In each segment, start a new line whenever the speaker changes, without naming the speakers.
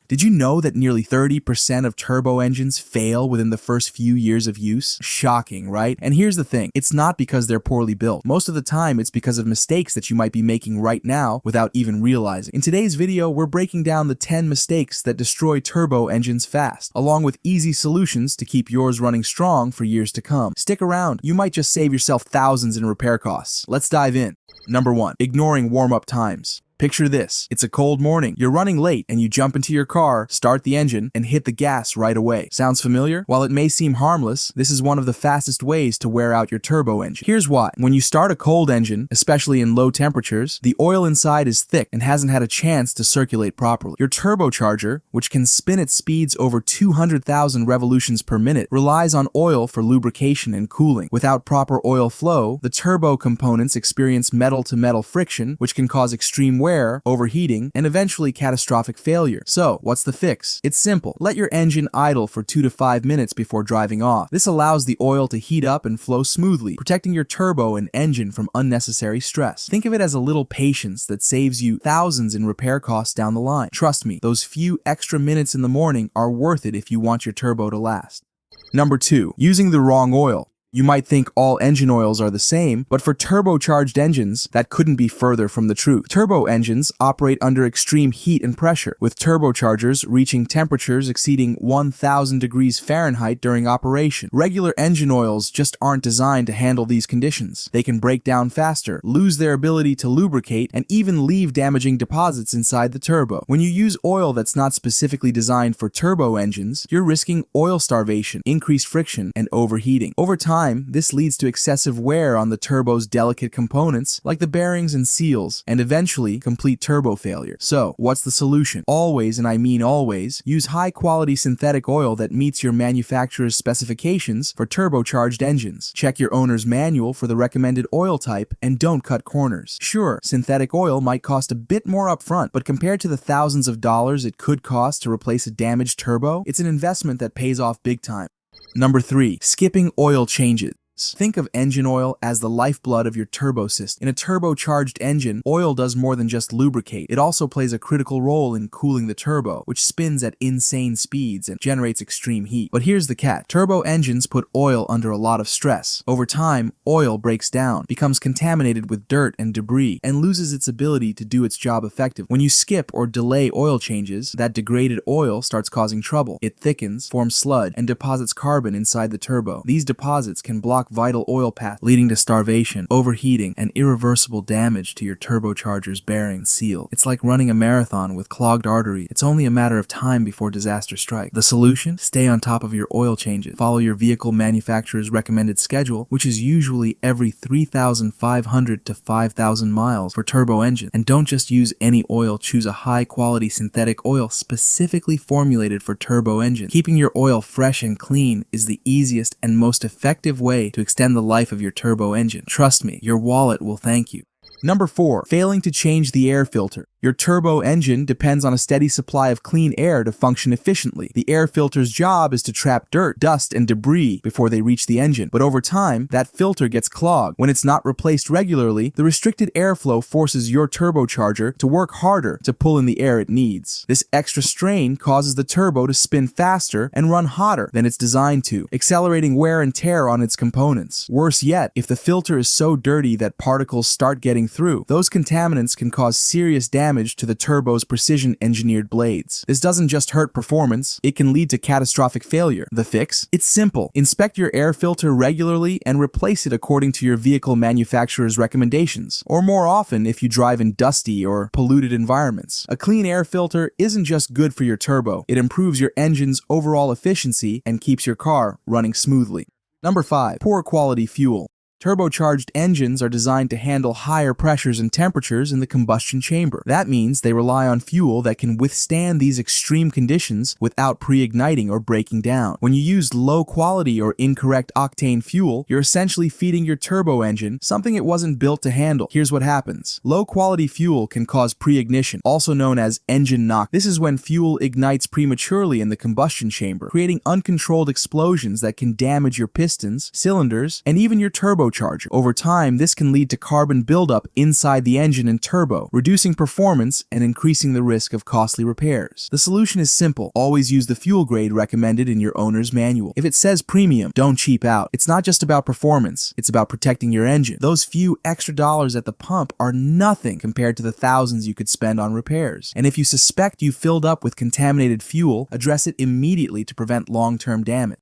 Did you know that nearly 30% of turbo engines fail within the first few years of use? Shocking, right? And here's the thing, it's not because they're poorly built. Most of the time, it's because of mistakes that you might be making right now without even realizing. In today's video, we're breaking down the 10 mistakes that destroy turbo engines fast, along with easy solutions to keep yours running strong for years to come. Stick around, you might just save yourself thousands in repair costs. Let's dive in. Number 1. Ignoring warm-up times. Picture this. It's a cold morning, you're running late, and you jump into your car, start the engine, and hit the gas right away. Sounds familiar? While it may seem harmless, this is one of the fastest ways to wear out your turbo engine. Here's why. When you start a cold engine, especially in low temperatures, the oil inside is thick and hasn't had a chance to circulate properly. Your turbocharger, which can spin at speeds over 200,000 revolutions per minute, relies on oil for lubrication and cooling. Without proper oil flow, the turbo components experience metal-to-metal friction, which can cause extreme wear, overheating, and eventually catastrophic failure. So, what's the fix? It's simple. Let your engine idle for 2 to 5 minutes before driving off. This allows the oil to heat up and flow smoothly, protecting your turbo and engine from unnecessary stress. Think of it as a little patience that saves you thousands in repair costs down the line. Trust me, those few extra minutes in the morning are worth it if you want your turbo to last. Number 2. Using the wrong oil. You might think all engine oils are the same, but for turbocharged engines, that couldn't be further from the truth. Turbo engines operate under extreme heat and pressure, with turbochargers reaching temperatures exceeding 1,000 degrees Fahrenheit during operation. Regular engine oils just aren't designed to handle these conditions. They can break down faster, lose their ability to lubricate, and even leave damaging deposits inside the turbo. When you use oil that's not specifically designed for turbo engines, you're risking oil starvation, increased friction, and overheating. Over time, this leads to excessive wear on the turbo's delicate components like the bearings and seals, and eventually complete turbo failure. So, what's the solution? Always, and I mean always, use high-quality synthetic oil that meets your manufacturer's specifications for turbocharged engines. Check your owner's manual for the recommended oil type, and don't cut corners. Sure, synthetic oil might cost a bit more upfront, but compared to the thousands of dollars it could cost to replace a damaged turbo, it's an investment that pays off big time. Number 3. Skipping oil changes. Think of engine oil as the lifeblood of your turbo system. In a turbocharged engine, oil does more than just lubricate. It also plays a critical role in cooling the turbo, which spins at insane speeds and generates extreme heat. But here's the catch. Turbo engines put oil under a lot of stress. Over time, oil breaks down, becomes contaminated with dirt and debris, and loses its ability to do its job effectively. When you skip or delay oil changes, that degraded oil starts causing trouble. It thickens, forms sludge, and deposits carbon inside the turbo. These deposits can block vital oil paths, leading to starvation, overheating, and irreversible damage to your turbocharger's bearing seal. It's like running a marathon with clogged arteries. It's only a matter of time before disaster strikes. The solution? Stay on top of your oil changes. Follow your vehicle manufacturer's recommended schedule, which is usually every 3,500 to 5,000 miles for turbo engines. And don't just use any oil, choose a high-quality synthetic oil specifically formulated for turbo engines. Keeping your oil fresh and clean is the easiest and most effective way to extend the life of your turbo engine. Trust me, your wallet will thank you. Number 4. Failing to change the air filter. Your turbo engine depends on a steady supply of clean air to function efficiently. The air filter's job is to trap dirt, dust, and debris before they reach the engine. But over time, that filter gets clogged. When it's not replaced regularly, the restricted airflow forces your turbocharger to work harder to pull in the air it needs. This extra strain causes the turbo to spin faster and run hotter than it's designed to, accelerating wear and tear on its components. Worse yet, if the filter is so dirty that particles start getting through, those contaminants can cause serious damage to the turbo's precision-engineered blades. This doesn't just hurt performance, it can lead to catastrophic failure. The fix? It's simple. Inspect your air filter regularly and replace it according to your vehicle manufacturer's recommendations, or more often if you drive in dusty or polluted environments. A clean air filter isn't just good for your turbo, it improves your engine's overall efficiency and keeps your car running smoothly. Number 5. Poor quality fuel. Turbocharged engines are designed to handle higher pressures and temperatures in the combustion chamber. That means they rely on fuel that can withstand these extreme conditions without pre-igniting or breaking down. When you use low quality or incorrect octane fuel, you're essentially feeding your turbo engine something it wasn't built to handle. Here's what happens. Low quality fuel can cause pre-ignition, also known as engine knock. This is when fuel ignites prematurely in the combustion chamber, creating uncontrolled explosions that can damage your pistons, cylinders, and even your turbo turbocharger. Over time, this can lead to carbon buildup inside the engine and turbo, reducing performance and increasing the risk of costly repairs. The solution is simple. Always use the fuel grade recommended in your owner's manual. If it says premium, don't cheap out. It's not just about performance, it's about protecting your engine. Those few extra dollars at the pump are nothing compared to the thousands you could spend on repairs. And if you suspect you filled up with contaminated fuel, address it immediately to prevent long-term damage.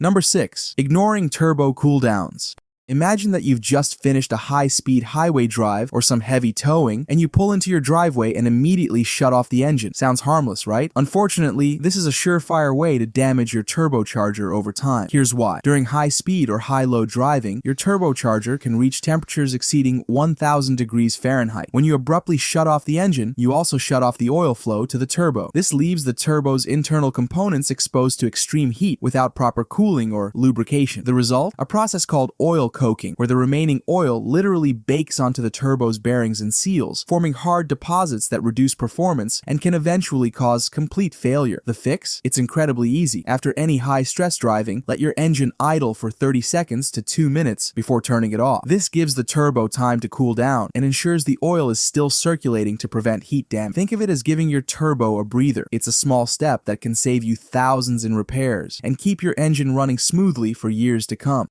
Number 6. Ignoring turbo cooldowns. Imagine that you've just finished a high-speed highway drive or some heavy towing, and you pull into your driveway and immediately shut off the engine. Sounds harmless, right? Unfortunately, this is a surefire way to damage your turbocharger over time. Here's why. During high-speed or high-load driving, your turbocharger can reach temperatures exceeding 1,000 degrees Fahrenheit. When you abruptly shut off the engine, you also shut off the oil flow to the turbo. This leaves the turbo's internal components exposed to extreme heat without proper cooling or lubrication. The result? A process called oil coking, where the remaining oil literally bakes onto the turbo's bearings and seals, forming hard deposits that reduce performance and can eventually cause complete failure. The fix? It's incredibly easy. After any high-stress driving, let your engine idle for 30 seconds to 2 minutes before turning it off. This gives the turbo time to cool down and ensures the oil is still circulating to prevent heat damage. Think of it as giving your turbo a breather. It's a small step that can save you thousands in repairs and keep your engine running smoothly for years to come.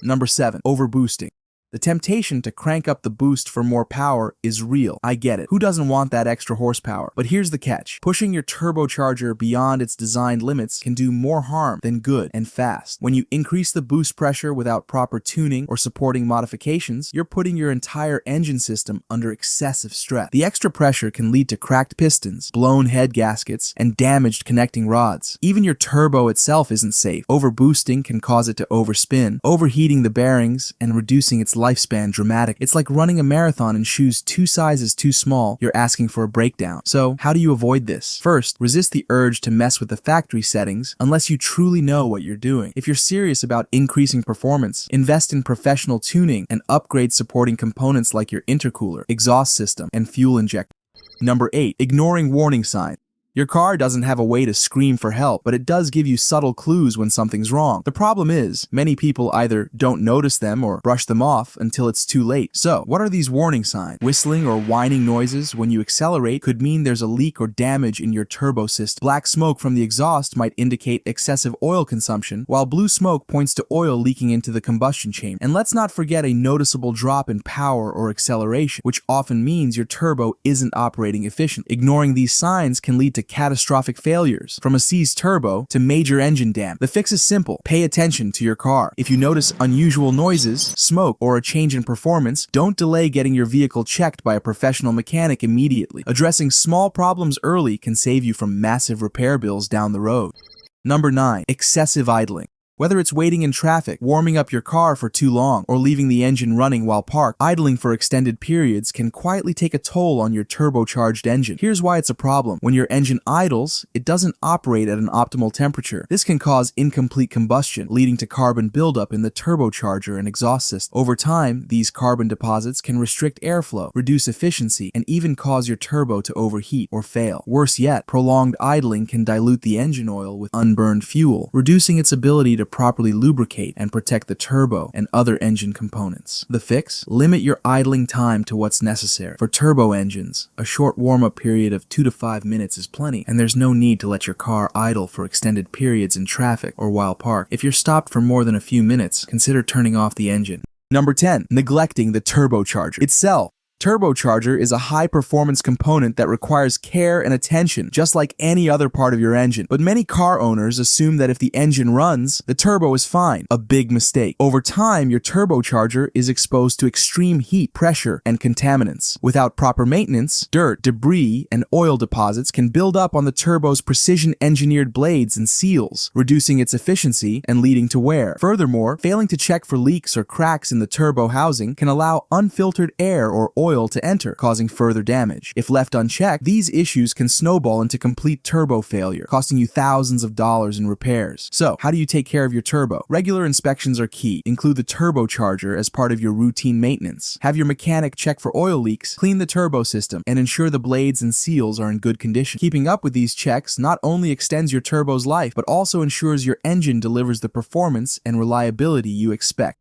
Number 7. Overboosting. The temptation to crank up the boost for more power is real. I get it. Who doesn't want that extra horsepower? But here's the catch. Pushing your turbocharger beyond its designed limits can do more harm than good and fast. When you increase the boost pressure without proper tuning or supporting modifications, you're putting your entire engine system under excessive stress. The extra pressure can lead to cracked pistons, blown head gaskets, and damaged connecting rods. Even your turbo itself isn't safe. Overboosting can cause it to overspin, overheating the bearings and reducing its lifespan dramatically. It's like running a marathon in shoes 2 sizes too small. You're asking for a breakdown. So, how do you avoid this? First, resist the urge to mess with the factory settings unless you truly know what you're doing. If you're serious about increasing performance, invest in professional tuning and upgrade supporting components like your intercooler, exhaust system, and fuel injector. Number 8. Ignoring warning signs. Your car doesn't have a way to scream for help, but it does give you subtle clues when something's wrong. The problem is, many people either don't notice them or brush them off until it's too late. So, what are these warning signs? Whistling or whining noises when you accelerate could mean there's a leak or damage in your turbo system. Black smoke from the exhaust might indicate excessive oil consumption, while blue smoke points to oil leaking into the combustion chamber. And let's not forget a noticeable drop in power or acceleration, which often means your turbo isn't operating efficiently. Ignoring these signs can lead to catastrophic failures, from a seized turbo to major engine damage. The fix is simple. Pay attention to your car. If you notice unusual noises, smoke, or a change in performance, don't delay getting your vehicle checked by a professional mechanic immediately. Addressing small problems early can save you from massive repair bills down the road. Number 9. Excessive idling. Whether it's waiting in traffic, warming up your car for too long, or leaving the engine running while parked, idling for extended periods can quietly take a toll on your turbocharged engine. Here's why it's a problem. When your engine idles, it doesn't operate at an optimal temperature. This can cause incomplete combustion, leading to carbon buildup in the turbocharger and exhaust system. Over time, these carbon deposits can restrict airflow, reduce efficiency, and even cause your turbo to overheat or fail. Worse yet, prolonged idling can dilute the engine oil with unburned fuel, reducing its ability to properly lubricate and protect the turbo and other engine components. The fix? Limit your idling time to what's necessary. For turbo engines, a short warm-up period of 2 to 5 minutes is plenty, and there's no need to let your car idle for extended periods in traffic or while parked. If you're stopped for more than a few minutes, consider turning off the engine. Number 10. Neglecting the turbocharger itself. Turbocharger is a high-performance component that requires care and attention, just like any other part of your engine. But many car owners assume that if the engine runs, the turbo is fine. A big mistake. Over time, your turbocharger is exposed to extreme heat, pressure, and contaminants. Without proper maintenance, dirt, debris, and oil deposits can build up on the turbo's precision-engineered blades and seals, reducing its efficiency and leading to wear. Furthermore, failing to check for leaks or cracks in the turbo housing can allow unfiltered air or oil to enter, causing further damage. If left unchecked, these issues can snowball into complete turbo failure, costing you thousands of dollars in repairs. So, how do you take care of your turbo? Regular inspections are key. Include the turbocharger as part of your routine maintenance. Have your mechanic check for oil leaks, clean the turbo system, and ensure the blades and seals are in good condition. Keeping up with these checks not only extends your turbo's life, but also ensures your engine delivers the performance and reliability you expect.